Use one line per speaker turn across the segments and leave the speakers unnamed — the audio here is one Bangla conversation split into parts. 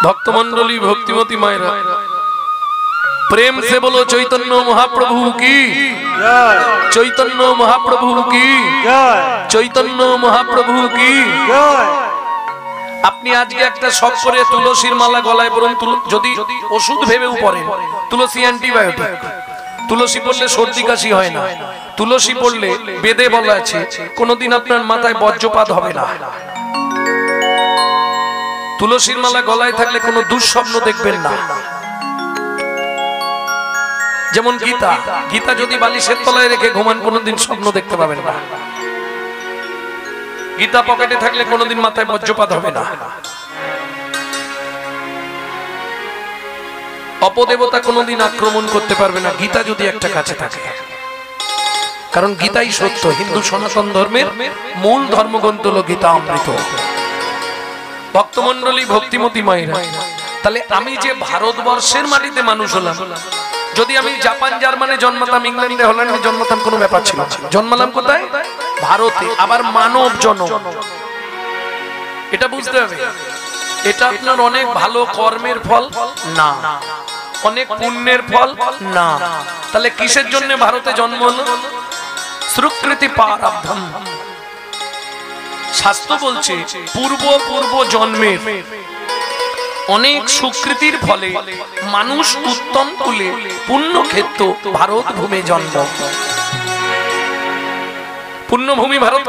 भक्तमंडली भक्तिमती मायरा प्रेम से बोलो चैतन्य महाप्रभु की जय, चैतन्य महाप्रभु की जय, चैतन्य महाप्रभु की जय। আপনি আজকে একটা শখ করে তুলসীর মালা গলায় পরুন, যদি ওষুধ ভেবেও পড়েন। তুলসী অ্যান্টিবায়োটিক, তুলসী পড়লে সর্দি কাশি হয় না, তুলসী পড়লে বেদে বলা আছে কোনোদিন আপনার মাথায় বজ্রপাত হবে না। তুলসীর মালা গলায় থাকলে কোনো দুঃস্বপ্ন দেখবেন না। যেমন গীতা, গীতা যদি বালিশের তলায় রেখে ঘুমান কোনোদিন স্বপ্ন দেখতে পাবেন না। গীতা পকেটে থাকলে কোনোদিন মাথায় বজ্রপাত হবে না। অপদেবতা কোনোদিন আক্রমণ করতে পারবে না গীতা যদি একটা কাছে থাকে, কারণ গীতাই সত্য। হিন্দু সনাতন ধর্মের মূল ধর্মগ্রন্থ হলো গীতা অমৃত। ভক্তমন্ডলী ভক্তিমতী মায়েরা, তাহলে আমি যে ভারতবর্ষের মাটিতে মানুষ হলাম, যদি আমি জাপান জার্মানে জন্মাতাম, ইংল্যান্ডে হল্যান্ডে জন্মাতাম, কোনো ব্যাপার ছিল না। জন্মালাম কোথায়? ভারতে। আবার মানব জন্ম, এটা বুঝতে হবে। এটা আপনার অনেক ভালো কর্মের ফল না, অনেক পুণ্যের ফল না। তাহলে কিসের জন্য ভারতে জন্ম হলো? সুকৃতি প্রারব্ধম। শাস্ত্র বলছে পূর্ব পূর্ব জন্মের অনেক সুকৃতির ফলে মানুষ উত্তম কুলে পুণ্যক্ষেত্র ভারত ভূমে জন্ম। পুণ্যভূমি ভারত,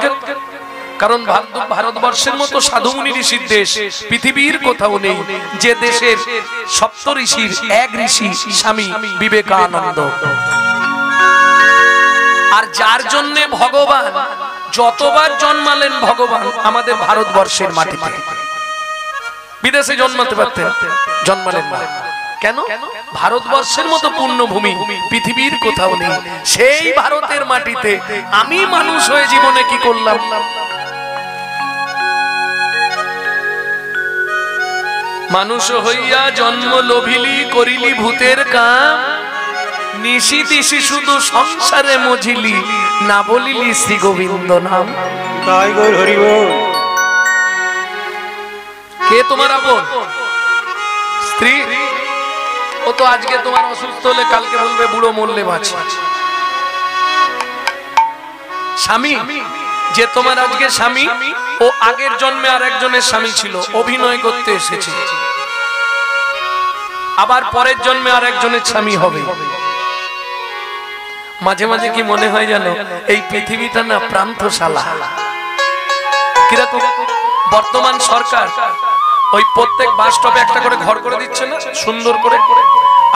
কারণ ভারতবর্ষের মতো সাধুমুনি ঋষির দেশ পৃথিবীর কোথাও নেই, যে দেশের সপ্ত ঋষির এক ঋষি স্বামী বিবেকানন্দ। আর যার জন্য ভগবান যতবার জন্মালেন, ভগবান আমাদের ভারতবর্ষের মাটিতে। বিদেশে জন্মাতে পারতেন, জন্মালেন না কেন? ভারতবর্ষের মতো পুণ্যভূমি পৃথিবীর কোথাও নেই। সেই ভারতের মাটিতে আমি মানুষ হয়ে জীবনে কি করলাম? মানুষ হইয়া জন্ম লভিলি, করিলি ভূতের কাম, নিশি দিশি শুধু সংসারে মজিলি, না বলিলি শ্রী গোবিন্দ নাম। তাই গৌর হরি বল। কে তোমার আপন? স্ত্রী। ও তো আজকে তোমার অসুস্থ হলে কালকে বলবে বুড়ো মরলে বাঁচি। স্বামী, যে তোমার আজকে স্বামী, ও আগের জন্মে আর একজনের স্বামী ছিল, অভিনয় করতে এসেছে, আবার পরের জন্মে আর একজনের স্বামী হবে। মাঝে মাঝে কি মনে হয় জানো, এই পৃথিবীটা না প্রান্তশালা। কিরকম? বর্তমান সরকার ওই প্রত্যেক বাস স্টপে একটা করে ঘর করে দিচ্ছে না, সুন্দর করে,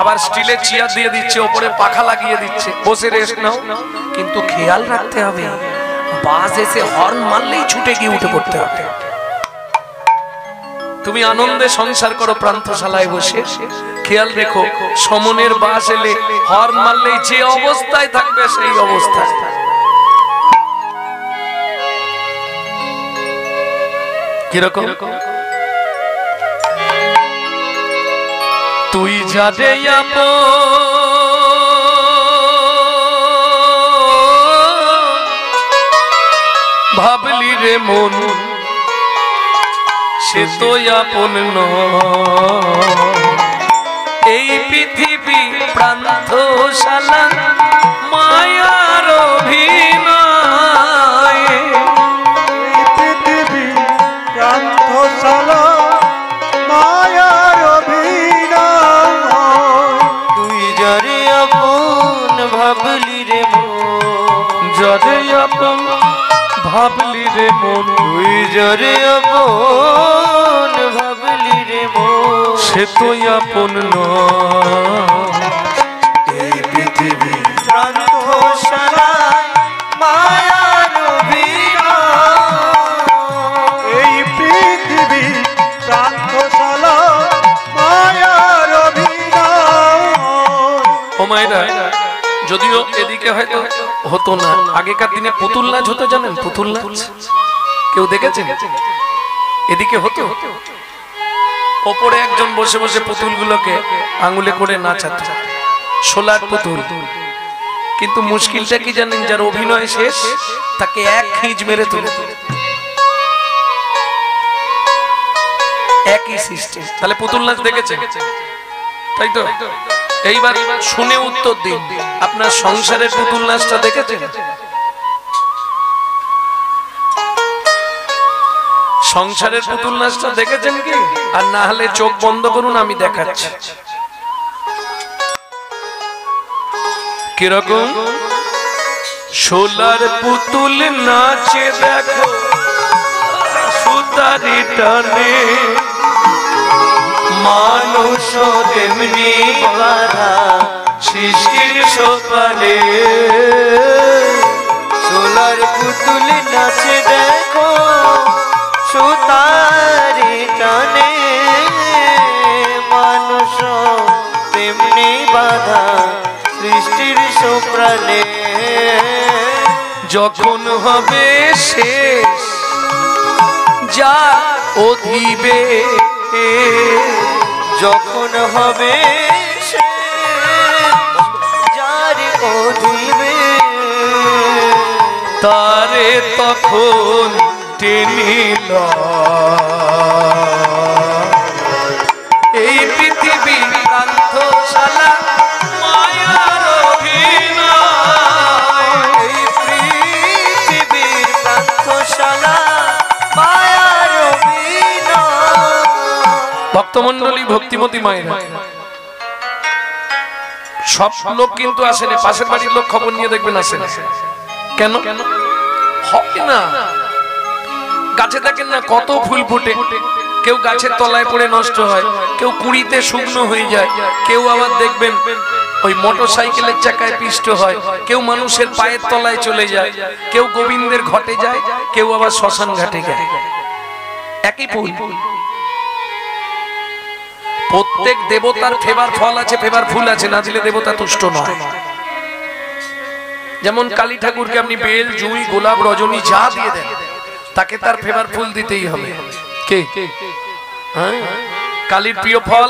আবার স্টিলের চেয়ার দিয়ে দিচ্ছে, ওপরে পাখা লাগিয়ে দিচ্ছে, বসে রেস্ট নাও। কিন্তু খেয়াল রাখতে হবে, বাস এসে হর্ন মারলেই ছুটে গিয়ে উঠে পড়তে হবে। তুমি আনন্দে সংসার করো প্রান্তশালায় বসে, খেয়াল রেখো সমনের বাস এলে হর্ন মারলেই যে অবস্থায় থাকবে সেই অবস্থায়। কিরকম? তুই যারে ভাবলি রে মন, সে তো আপন নয়। এই পৃথিবী প্রান্তশালা মায়ার অভিনয়,
পৃথিবী প্রান্তশালা মায়ার অভিনয়। তুই যারে আপন ভাবলি রে মন,
যারে আপন ভাবলি রে মন,
তুই যারে আপন ভাবলি রে মন,
সে তো আপন নয়।
এই পৃথিবী প্রান্তশালা মায়ার অভিনয়। এই পৃথিবী প্রান্তশালা মায়ার অভিনয়।
ও মায়েরা, যদিও এদিকে হয়তো হতো না, আগেকার দিনে পুতুল নাচ হতো, জানেন? পুতুল নাচ কেউ দেখেছেন? এদিকে হতো, ওপরে একজন বসে বসে পুতুলগুলোকে আঙুলে করে নাচাতো, সোলার পুতুল। কিন্তু মুশকিলটা কি জানেন? যার অভিনয় শেষ তাকে এক খিঁচ মেরে তুলে একই সিস্টেম। তাহলে পুতুল নাচ দেখেছেন, তাই তো? এইবার শুনে উত্তর দিন, আপনার সংসারের পুতুল নাচটা দেখেছেন? সংসারের পুতুল নাচটা দেখেছেন কি? আর না হলে চোখ বন্ধ করুন, আমি দেখাচ্ছি কিরকম। শোলার পুতুল নাচে দেখো সুতারি টানে, মানুষ তেমনি বাধা সৃষ্টির সোপানে।
সোলার পুতুল নাচে দেখো সুতারি টানে, মানুষ তেমনি বাধা সৃষ্টির সোপ্রাণে।
যখন হবে শেষ যা অধিবে,
যখন হবে শেষ যার অধিবে,
তারে তখন টেনিল এই পৃথিবী প্রান্তশালা মায়ার অভিনয়।
এই পৃথিবীর প্রান্তশালা মায়ার অভিনয়।
ভক্তমন্ডলী, ভক্তিমতী মায়েরা, সব লোক কিন্তু আসেনি, পাশের বাড়ির লোক খবর নিয়ে দেখবেন আসেন। কেন হবে না? গাছে দেখেন না কত ফুল ফুটে, কেউ গাছের তলায় পড়ে নষ্ট হয়, কেউ কুড়িতে শুকনো হয়ে যায়, কেউ আবার দেখবেন ওই মোটরসাইকেলের চাকায় পিষ্ট হয়, কেউ মানুষের পায়ের তলায় চলে যায়, কেউ গোবিন্দের ঘটে যায়, কেউ আবার শ্মশান ঘাটে যায়। একই ফুল। প্রত্যেক দেবতার ফেবার ফল আছে, ফেবার ফুল আছে, না দিলে দেবতা তুষ্ট নয়। যেমন কালী ঠাকুরকে আপনি বেল, জুঁই, গোলাপ, রজনী যা দিয়ে দেন, তাকে তার ফেবার ফুল দিতেই হবে। কে? হ্যাঁ, কালীর প্রিয় ফল।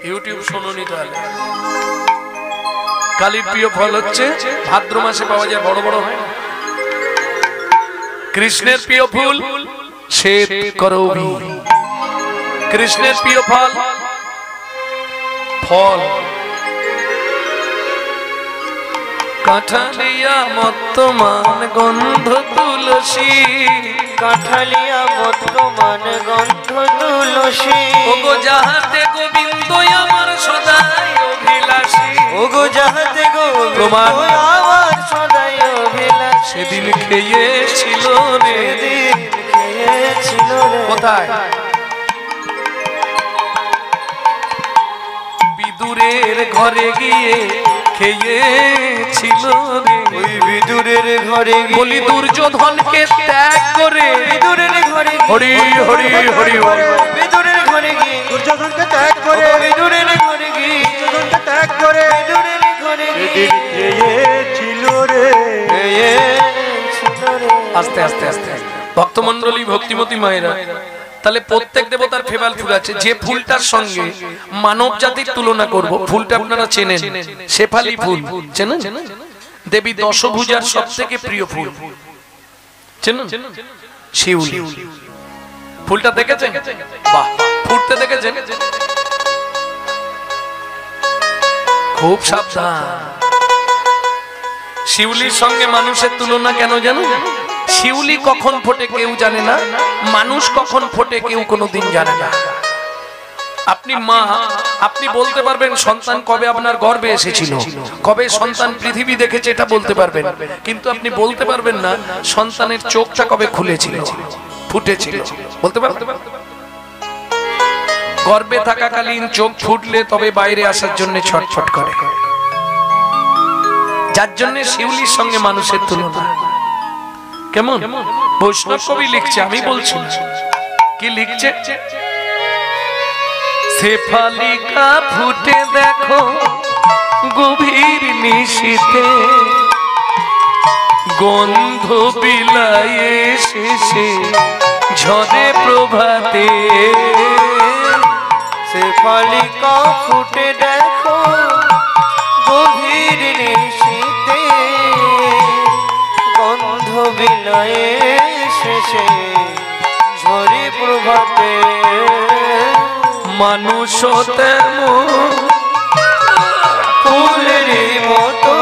ইউটিউব শুনুনি তাহলে। কালীর প্রিয় ফল হচ্ছে ভাদ্র মাসে পাওয়া যায়, বড় বড় হয়। কৃষ্ণের প্রিয় ফুল শ্বেত করবী। কৃষ্ণের প্রিয় ফল ফল কাঁঠালিয়া মত্তমান গন্ধ তুলসী।
কাঁঠালিয়া মত্তমান গন্ধ তুলসী।
ওগো যাহাতে গোবিন্দ আমার সদাই অভিলাষী।
ওগো যাহাতে গোবিন্দ
প্রমাণ
আমার সদাই অভিলাষী।
সেদিন খেয়েছিল রে,
সেদিন খেয়েছিল রে।
কোথায়? বিদুরের ঘরে গিয়ে খেয়েছিল রে।
ওই বিদুরের ঘরে গিয়ে,
বলি দুর্যোধনকে ত্যাগ করে,
বিদুরের ঘরে গিয়ে,
হরি হরি হরি বল।
বিদুরের ঘরে গিয়ে,
দুর্যোধনকে ত্যাগ করে,
বিদুরের ঘরে গিয়ে,
দুর্যোধনকে ত্যাগ করে,
বিদুরের ঘরে গিয়ে
খেয়েছিল রে,
খেয়েছিল রে।
আস্তে আস্তে আস্তে আস্তে। ভক্তমন্ডলী, ভক্তিমতী মায়েরা, তাহলে প্রত্যেক দেবতার ফেভার ফুল আছে। যে ফুলটার সঙ্গে মানব জাতির তুলনা করব, ফুলটা আপনারা চেনেন, শেফালি ফুল চেনেন? দেবী দশভুজার সবথেকে প্রিয় ফুল চেনেন? শিউলি। ফুলটা দেখেছেন? বাহ, ফুটতে দেখেছেন? খুব সাবধান। শিউলির সঙ্গে মানুষের তুলনা কেন জানেন? শিউলি কখন ফোটে কেউ জানে না, মানুষ কখন ফোটে কেউ কোনোদিন জানে না। আপনি মা, আপনি বলতে পারবেন সন্তান কবে আপনার গর্ভে এসেছিল, কবে সন্তান পৃথিবী দেখেছে, এটা বলতে পারবেন, কিন্তু আপনি বলতে পারবেন না সন্তানের চোখটা কবে খুলেছিল, ফুটেছিল, বলতে পারবেন? গর্ভে থাকাকালীন চোখ ফুটলে তবে বাইরে আসার জন্য ছটফট করে, যার জন্য শিউলির সঙ্গে মানুষের তুলনা। কেমন? বৈষ্ণব কবি লিখছে, আমি বলছি কি লিখছে। শেফালিকা ফুটে দেখো গভীর নিশীথে, গন্ধ বিলায়ে শেষে ঝরে প্রভাতে।
শেফালিকা ফুটে দেখো গভীর নিশীথে, গন্ধ বিলায়ে শেষে ঝরে প্রভাতে
মানুষ তেমন
ফুলের মতো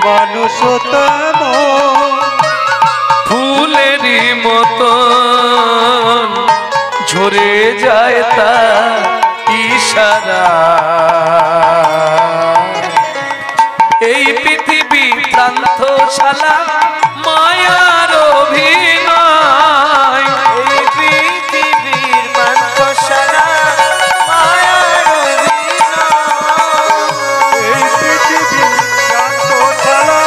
মানুষ
ফুলেরই মতন ঝরে যায় তার ইশারা। এই পৃথিবী প্রান্তশালা মায়ার অভিনয়,
এই পৃথিবীর পান্থশালা মায়ার অভিনয়।
এই পৃথিবী প্রান্তশালা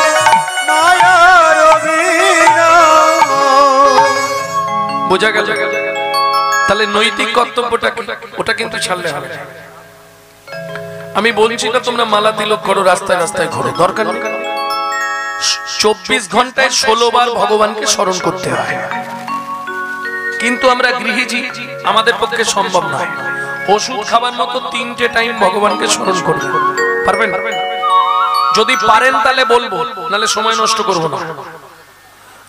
মায়ার অভিনয়।
বোঝা গেল? তাহলে নৈতিক কর্তব্যটা কি? ওটা কিন্তু ছাড়লে হবে না। আমি বলছি না তোমরা মালা তিলক করো, রাস্তায় রাস্তায় ঘোরো, দরকার নেই। 24 ঘন্টায় 16 বার ভগবানকে স্মরণ করতে হয়। কিন্তু আমরা গৃহীজি, আমাদের পক্ষে সম্ভব নয়। ওষুধ খাবার মতো 3টে টাইম ভগবানকে স্মরণ করবে, পারবেন? যদি পারেন তাহলে বলবো, নাহলে সময় নষ্ট করবো না।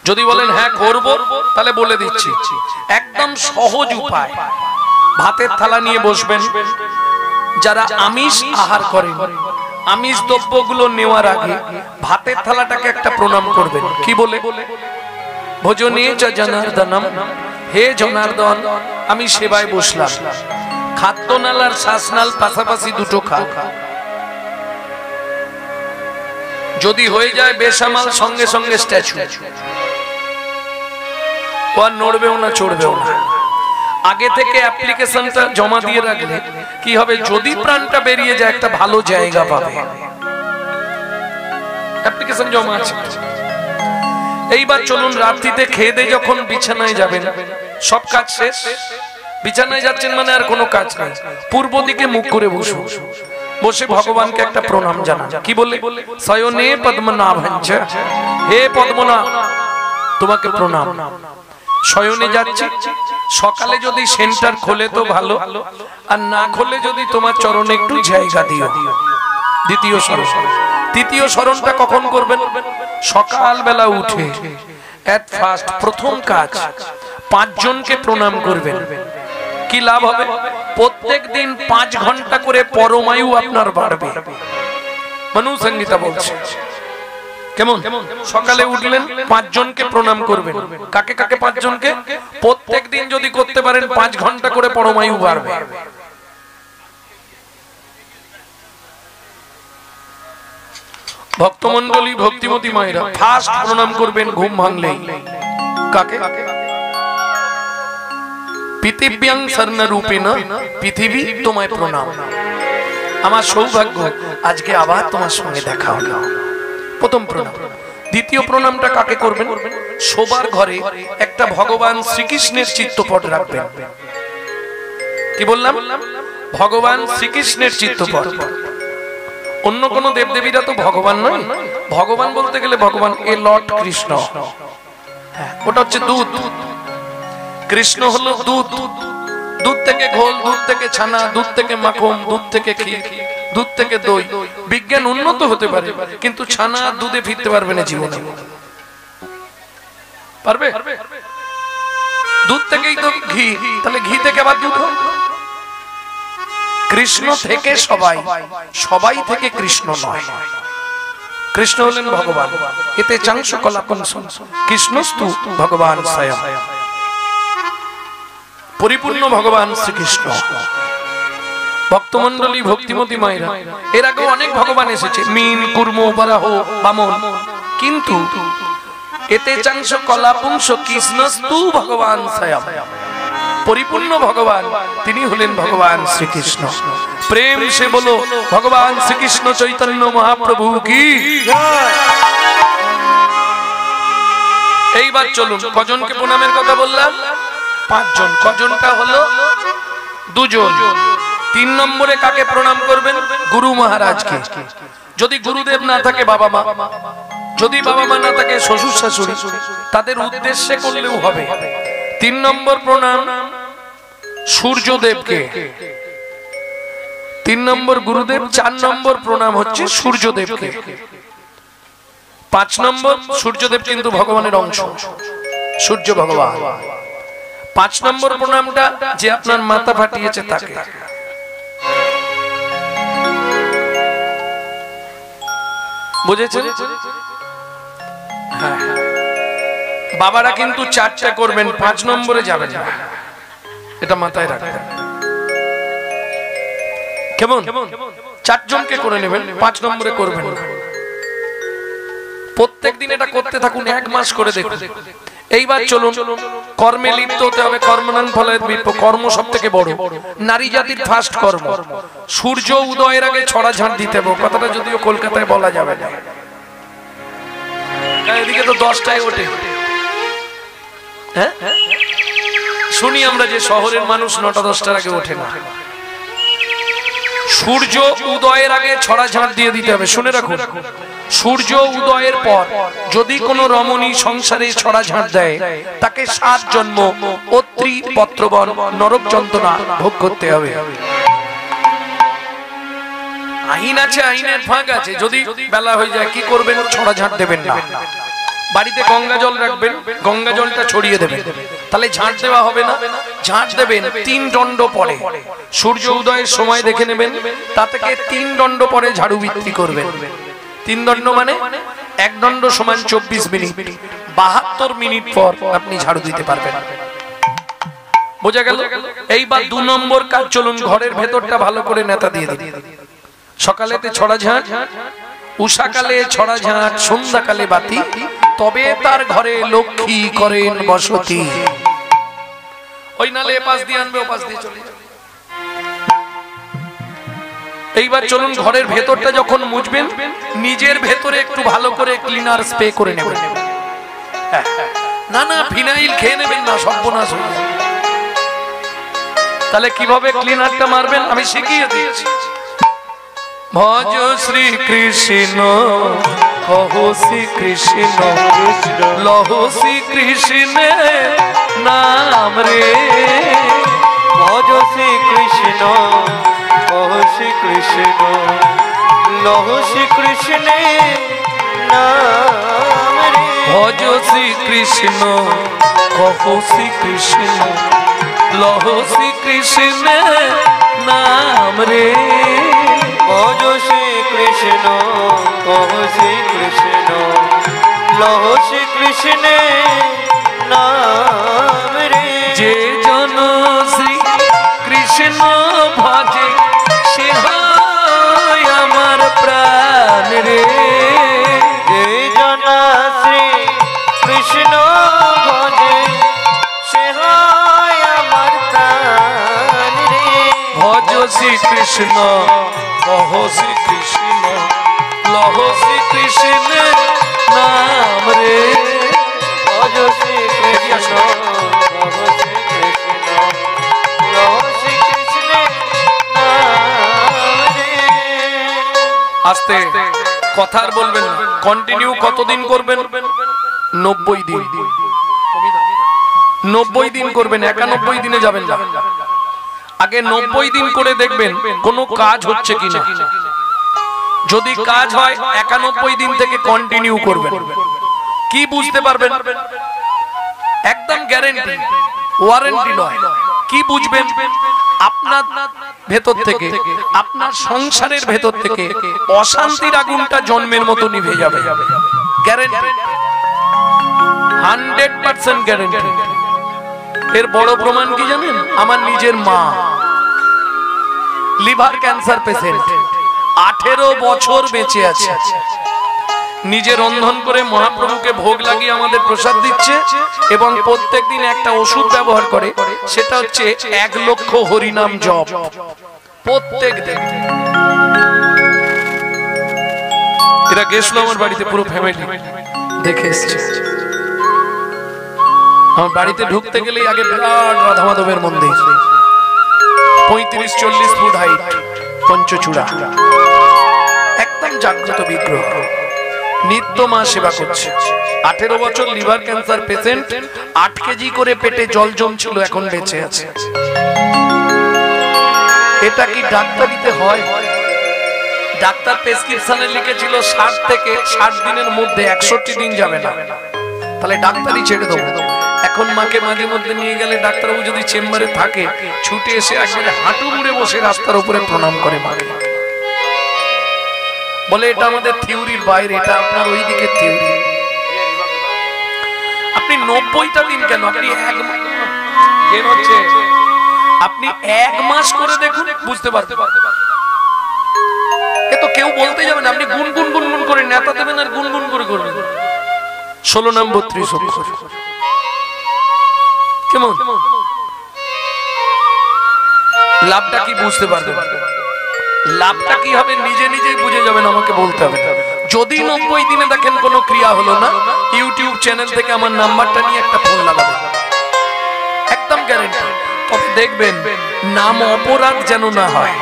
যদি বলেন হ্যাঁ করব, তাহলে বলে দিচ্ছি একদম সহজ উপায়। ভাতের থালা নিয়ে বসবেন। যারা আমিষ আহার করেন, আমিষ দ্রব্যগুলো নেওয়ার আগে ভাতের থালাটাকে একটা প্রণাম করবেন। কি বলে? ভোজনে চ জনার্দনম, হে জনার্দন আমি সেবায় বসলাম। খাদ্যনাল আর শ্বাসনাল পাশাপাশি দুটো খা। যদি হয়ে যায় বেসামাল, সঙ্গে সঙ্গে স্ট্যাচু, ও আর নড়বেও না, চড়বেও না। আগে থেকে অ্যাপ্লিকেশনটা জমা দিয়ে রাখলে কি হবে? যদি প্রাণটা বেরিয়ে যায় একটা ভালো জায়গা পাবে। অ্যাপ্লিকেশন জমা আছে। এইবার চলুন রাত্রিতে খেয়ে দিয়ে যখন বিছানায় যাবেন, সব কাজ শেষ, বিছানায় যাচ্ছেন মানে আর কোনো কাজ নেই, পূর্ব দিকে মুখ করে বসুন। বসে ভগবানকে একটা প্রণাম জানান। কি বলে? শয়নে পদ্মনাভঞ্চ, হে পদ্মনাভ তোমাকে প্রণাম। শয়নে যাচ্ছি, সকালে যদি সেন্টার খোলে তো ভালো, আর না খোলে যদি তোমার চরণে একটু জায়গা দিও। দ্বিতীয় শরণ। তৃতীয় শরণটা কখন করবেন? সকালবেলা উঠে এট ফার্স্ট প্রথম কাজ 5 জনকে প্রণাম করবেন। কি লাভ হবে? প্রত্যেক দিন 5 ঘন্টা করে পরমায়ু আপনার বাড়বে। মনু সংগীতা বলছে। কেমন? সকালে উঠলেন 5 জনকে প্রণাম করবেন। কাকে কাকে? 5 জনকে। প্রত্যেক দিন যদি করতে পারেন 5 ঘন্টা করে পরমায়ু বাড়বে। ভক্তমণ্ডলী, ভক্তিমতী মায়েরা, ফার্স্ট প্রণাম করবেন ঘুম ভাঙলেই। কাকে? পৃথিব্যাং শরণরূপেণ, পৃথিবী তোমায় প্রণাম। আমার সৌভাগ্য আজকে আবার তোমার সঙ্গে দেখা হলো। প্রথম প্রণাম। দ্বিতীয় প্রণামটা কাকে করবেন? শোবার ঘরে একটা ভগবান শ্রীকৃষ্ণের চিত্রপট রাখবেন। কি বললাম? ভগবান শ্রীকৃষ্ণের চিত্রপট। অন্য কোন দেবদেবীরা তো ভগবান নয়। ভগবান বলতে গেলে ভগবান এ লর্ড কৃষ্ণ, ওটা হচ্ছে দুধ। কৃষ্ণ হলো দুধ। দুধ থেকে ঘোল, দুধ থেকে ছানা, দুধ থেকে মাখন, দুধ থেকে ক্ষীর, দুধ থেকে দই। বিজ্ঞান উন্নত হতে পারে, কিন্তু ছানা আর দুধে ফিরতে পারবে না জীবনে। পারবে? দুধ থেকেই তো ঘি, তাহলে ঘি থেকে আবার দুধ হয়। কৃষ্ণ থেকে সবাই, সবাই থেকে কৃষ্ণ নয়। কৃষ্ণ হলেন ভগবান। এতে চাংশ কলাপন কৃষ্ণস্তু ভগবান স্বয়ং। পরিপূর্ণ ভগবান শ্রীকৃষ্ণ। ভক্তমণ্ডলী, ভক্তিমতী মায়েরা, এর আগে অনেক ভগবান এসেছে, মিন, কুর্ম, বরাহ, বামন, কিন্তু এতে চাংশ কলাপুংস কৃষ্ণস্তু ভগবান স্বয়ং। পরিপূর্ণ ভগবান তিনি হলেন ভগবান শ্রীকৃষ্ণ। প্রেম সে বলো ভগবান শ্রীকৃষ্ণ চৈতন্য মহাপ্রভু কি। এইবার চলুন, কজনকে প্রণামের কথা বললাম? 5 জন। কজনটা হলো? 2 জন। 3 নম্বরে কাকে প্রণাম করবেন? গুরু মহারাজকে। যদি গুরুদেব না থাকে বাবা মা, যদি বাবা মা না থাকে শ্বশুর শাশুড়ি, তাদের উদ্দেশ্যে করলেও হবে। 3 নম্বর প্রণাম সূর্যদেবকে। 3 নম্বর গুরুদেব। 4 নম্বর প্রণাম হচ্ছে সূর্যদেবকে। 5 নম্বর সূর্যদেব কিন্তু ভগবানের অংশ, সূর্য ভগবান। 5 নম্বর প্রণামটা যে আপনার মাথা ফাটিয়েছে তাকে। বুঝেছেন? হ্যাঁ, বাবারা কিন্তু 4টা করবেন, 5 নম্বরে যাবেন না, এটা মাথায় রাখবেন। কেমন? 4 জনকে করে নেবেন, 5 নম্বরে করবেন। প্রত্যেক দিন এটা করতে থাকুন, 1 মাস করে দেখুন। এইবার চলুন কর্মে লিপ্ত হতে হবে। কর্মনান ফলের বিপ্র, কর্ম সব থেকে বড়, নারী জাতির ফার্স্ট কর্ম। সূর্য উদয়ের আগে ছড়া ঝাঁট দিতে হবে, কথাটা যদিও কলকাতায় বলা যাবে না, এদিকে তো 10টায় ওঠে। হ্যাঁ, শুনি আমরা যে শহরের মানুষ 9টা 10টার আগে ওঠে না। সূর্য উদয়ের আগে ছড়া ঝাঁট দিয়ে দিতে হবে। শুনে রাখুন, সূর্য উদয়ের পর যদি কোনো রমণী সংসারে ছড়া ঝাঁট দেয়, তাকে 7 জন্ম অত্রি পত্রবন নরক যন্ত্রণা ভোগ করতে হবে। আইন আছে, আইনের ফাঁক আছে। যদি বেলা হয়ে যায় কি করবেন? ছড়া ঝাঁট দেবেন না। বাড়িতে গঙ্গা জল রাখবেন, গঙ্গা জলটা ছড়িয়ে দেবেন, তাহলে ঝাঁট দেওয়া হবে না। ঝাঁট দেবেন 3 দণ্ড পরে, সূর্য উদয়ের সময় দেখে নেবেন, তা থেকে 3 দণ্ড পরে ঝাড়ু বিক্রি করবেন। 3 দণ্ড মানে 1 দণ্ড সমান 24 মিনিট, 72 মিনিট পর আপনি ঝাড়ু দিতে পারবেন। বোঝা গেল? এইবার 2 নম্বর কাজ, চলুন ঘরের ভেতরটা ভালো করে নেতা দিয়ে দিন। সকালেতে ছড়া ঝাঁট, উষাকালে ছড়া ঝাঁট, সন্ধ্যাকালে বাতি, তবে তার ঘরে লক্ষ্মী করেন বসতি। ওই নালে পাশ দিয়ে আনবে, ও পাশ দিয়ে চলে যাবে। এইবার চলুন ঘরের ভেতরটা যখন মুছবেন, নিজের ভেতরে একটু ভালো করে ক্লিনার স্প্রে করে নেবেন। না না, ফিনাইল খেয়ে নেবেন না, সর্বনাশ হয়ে যাবে। তাহলে কিভাবে ক্লিনারটা মারবেন আমি শিখিয়ে দিয়েছি। ভজ শ্রী কৃষ্ণ, কহো শ্রী কৃষ্ণ, লহো শ্রী কৃষ্ণ নাম রে।
ভজ শ্রী কৃষ্ণ, কহো শ্রী কৃষ্ণ, লহো শ্রী কৃষ্ণ নাম রে।
ভজ শ্রী কৃষ্ণ, কহো শ্রী কৃষ্ণ, লহো শ্রী কৃষ্ণ নাম রে।
ভজ শ্রী কৃষ্ণ, কহো শ্রী কৃষ্ণ, লহো শ্রী কৃষ্ণ নাম রে।
যে জন শ্রী কৃষ্ণ ভজে, সে হয় আমার প্রাণ রে।
যে জন শ্রী কৃষ্ণ ভজে, সে হয় আমার প্রাণ রে।
ভজ শ্রী কৃষ্ণ, কহো শ্রী কৃষ্ণ, লহো শ্রী কৃষ্ণ নাম রে।
ভজ শ্রী কৃষ্ণ, কহো শ্রী কৃষ্ণ, লহো শ্রী কৃষ্ণ নাম রে।
আস্তে কথা আর বলবেন না, কন্টিনিউ কতদিন করবেন? 90 দিন। 90 দিন করবেন, 91 দিনে যাবেন না। আগে 90 দিন করে দেখবেন কোনো কাজ হচ্ছে কিনা। যদি কাজ হয় 91 দিন থেকে কন্টিনিউ করবেন। কি বুঝতে পারবেন? একদম গ্যারান্টি, ওয়ারেন্টি নয়। কি বুঝবেন? আপনার ভেতর থেকে, আপনার সংসারের ভেতর থেকে অশান্তির আগুনটা জন্মের মতো নিভে যাবে। Guarantee, 100% guarantee. এর বড় প্রমাণ কি জানেন? আমার নিজের মা লিভার ক্যান্সার পেশেন্ট, 18 বছর বেঁচে আছে। নিজে রন্ধন করে মহাপ্রভুকে ভোগ লাগিয়ে আমাদের প্রসাদ দিচ্ছে এবং প্রত্যেকদিন একটা ওষুধ ব্যবহার করে, সেটা হচ্ছে 1 লক্ষ হরিনাম জপ প্রত্যেক দিন। এরা গেছিল আমার বাড়িতে, পুরো ফ্যামিলি দেখে এসছে। আমার বাড়িতে ঢুকতে গেলেই আগে বিরাট রাধা মাধবের মন্দির, 35-40 ফুট হাইট, পঞ্চচূড়া, একদম জাগ্রত বিগ্রহ। নিত্য মা সেবা করছে। 18 বছর লিভার ক্যান্সার পেশেন্ট, 8 কেজি করে পেটে জল জমছিল, এখন বেঁচে আছে। এটা কি ডাক্তারিতে হয়? ডাক্তার প্রেসক্রিপশনে লিখেছিল 60 থেকে 60 দিনের মধ্যে 61 দিন যাবে না, তাহলে ডাক্তারই ছেড়ে দেবো। এখন মাকে মাঝে মধ্যে নিয়ে গেলে ডাক্তারবাবু যদি চেম্বারে থাকে ছুটে এসে একবারে হাঁটু মুড়ে বসে রাস্তার উপরে প্রণাম করে মাকে, বলে এটা আমাদের থিওরির বাইরে, এটা আপনার ওই দিকে থিওরি। আপনি 90টা দিন কেন, আপনি 1 মাস করে দেখুন, বুঝতে পারতে পারবেন। এ তো কেউ বলতে যাবে না, আপনি গুনগুন গুনগুন করে নেতা দেবেন আর গুনগুন করে করবেন। 16 নাম 32 অক্ষর কেমন, লাভটা কি বুঝতে পারবেন? লাভটা কি হবে নিজে নিজেই বুঝে যাবেন, আমাকে বলতে হবে। যদি 90 দিনে দেখেন কোনো ক্রিয়া হলো না, ইউটিউব চ্যানেল থেকে আমার নাম্বারটা নিয়ে একটা ফোন লাগাবেন, একদম গ্যারান্টি। তবে দেখবেন নাম অপরাধ যেন না হয়।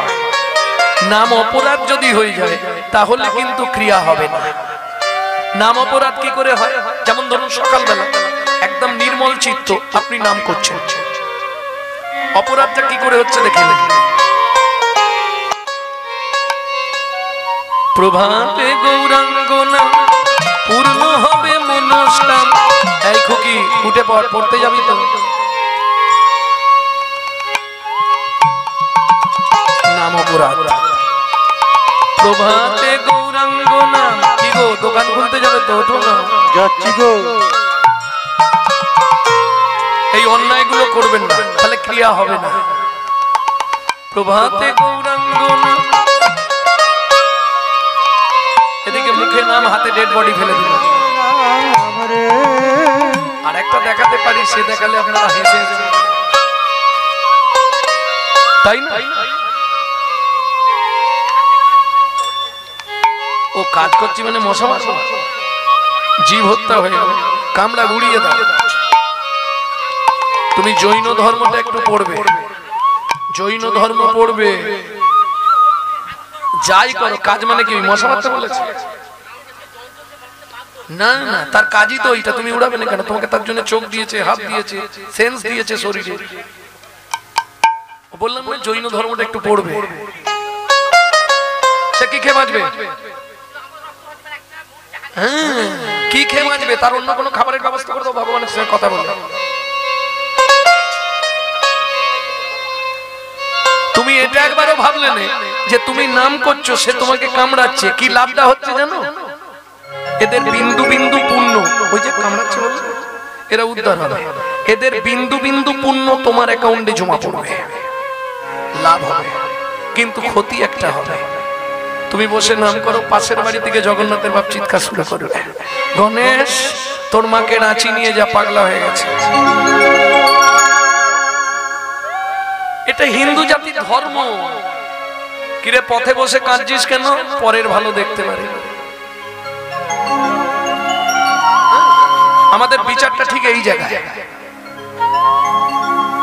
নাম অপরাধ যদি হয়ে যায় তাহলে কিন্তু ক্রিয়া হবে না। নাম অপরাধ কি করে হয়? যেমন ধরুন সকালবেলা একদম নির্মল চিত্ত আপনি নাম করছেন, অপরাধটা কি করে হচ্ছে দেখে নেন। প্রভাতে গৌরাঙ্গনা পূর্ণ হবে মনস্কাম। এই খুকি উঠে পড়তে যাবি তো? নাম অপরাধ। প্রভাতে গৌরাঙ্গনা, কি গো দোকান খুলতে যাবে তো? ওঠো না।
যাচ্ছি গো।
এই অন্যায়গুলো করবেন না, তাহলে ক্রিয়া হবে না। প্রভাতে গৌরাঙ্গনা, এদিকে মুখে নাম, হাতে ডেড বডি ফেলে দিল। আর একটা দেখাতে পারি, সে দেখালে আপনারা হেসে যাবেন, তাই না? ও কাজ করছি মানে মশা মারবো, জীব হত্যা হয়ে যাবে, কামড়া গুড়িয়ে দাও। তুমি জৈন ধর্মটা একটু পড়বে, জৈন ধর্ম পড়বে, যাই করো কাজ মানে কি মশা মারতে বলেছে? না না, তার কাজই তো এইটা। তুমি উড়াবে না কেন? তোমাকে তার জন্য চোখ দিয়েছে, হাত দিয়েছে, সেন্স দিয়েছে শরীরে। বললাম না জৈন ধর্মটা একটু পড়বে। সে কি খেয়ে বাঁচবে? হ্যাঁ, কি খেয়ে বাঁচবে? তার অন্য কোনো খাবারের ব্যবস্থা করে দাও, ভগবানের সঙ্গে কথা বলে। তুমি এটা একবারও ভাবলে না যে তুমি নাম করছো, সে তোমাকে কামড়াচ্ছে, কি লাভটা হচ্ছে জানো? এদের বিন্দু বিন্দু পুণ্য, ওই যে কামড়াচ্ছে বলছে, এরা উদ্ধার হবে। এদের বিন্দু বিন্দু পুণ্য তোমার অ্যাকাউন্টে জমা পড়বে, লাভ হবে। কিন্তু ক্ষতি একটা হবে, তুমি বসে নাম করো, পাশের বাড়ি থেকে জগন্নাথের বাপ চিৎকার শুরু করবে, গণেশ তোর মাকে রাঁচি নিয়ে যা, পাগলা হয়ে গেছে। এটা হিন্দু জাতির ধর্ম। কিরে পথে বসে কাঁদছিস কেন? পরের ভালো দেখতে পারে। আমাদের বিচারটা ঠিক এই জায়গায়।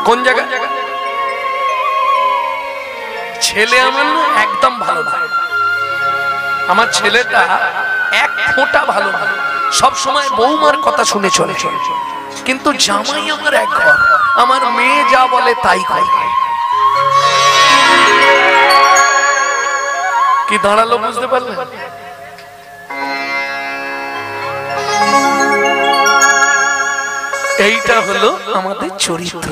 কোন জায়গায়? ছেলে আমার না একদম ভালো না, আমার ছেলেটা এক ফোঁটা ভালো না, সব সময় বৌমার কথা শুনে চলে, কিন্তু জামাই আমার এক ঘর, আমার মেয়ে যা বলে তাই করে। কি দাঁড়ালো বুঝতে পারলেন? এইটা হলো আমাদের চরিত্র।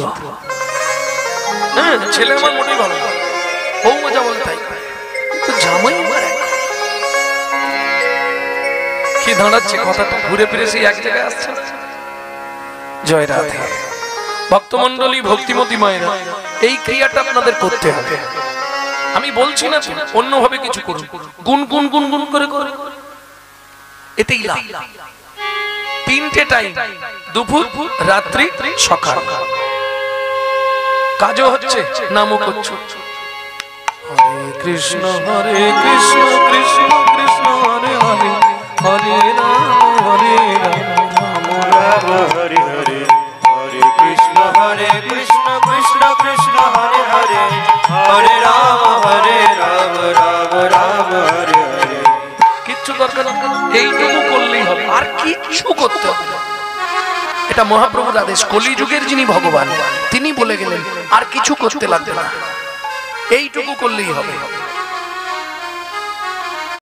হ্যাঁ, ছেলে আমার মোটেই ভালো না, বৌমা যা বলে তাই, কিন্তু জামাই আমার এক। কি দাঁড়াচ্ছে কথাটা? ঘুরে ফিরে সেই এক জায়গায় আসছে। জয় রাধে। ভক্তমন্ডলী, ভক্তিমতী মায়েরা, এই ক্রিয়াটা আপনাদের করতে হবে। আমি বলছি না অন্যভাবে কিছু করুন, গুন গুন গুন গুন করে করে, এতেই লাভ। 3টে টাইম, দুপুর, রাত্রি, সকাল, কাজও হচ্ছে, নামও করছো। হরে কৃষ্ণ কৃষ্ণ কৃষ্ণ হরে হরে, হরে রাম রাম
হরে হরে,
হরে কৃষ্ণ কৃষ্ণ কৃষ্ণ হরে হরে, হরে রাম রাম রাম হরে হরে।
কিচ্ছু দরকার নেই, এইটুকু করলেই হবে, আর কিচ্ছু করতে হবে না। এটা মহাপ্রভুর আদেশ। কলিযুগের যিনি ভগবান তিনি বলে গেলেন আর কিছু করতে লাগবে না, এইটুকু করলেই হবে।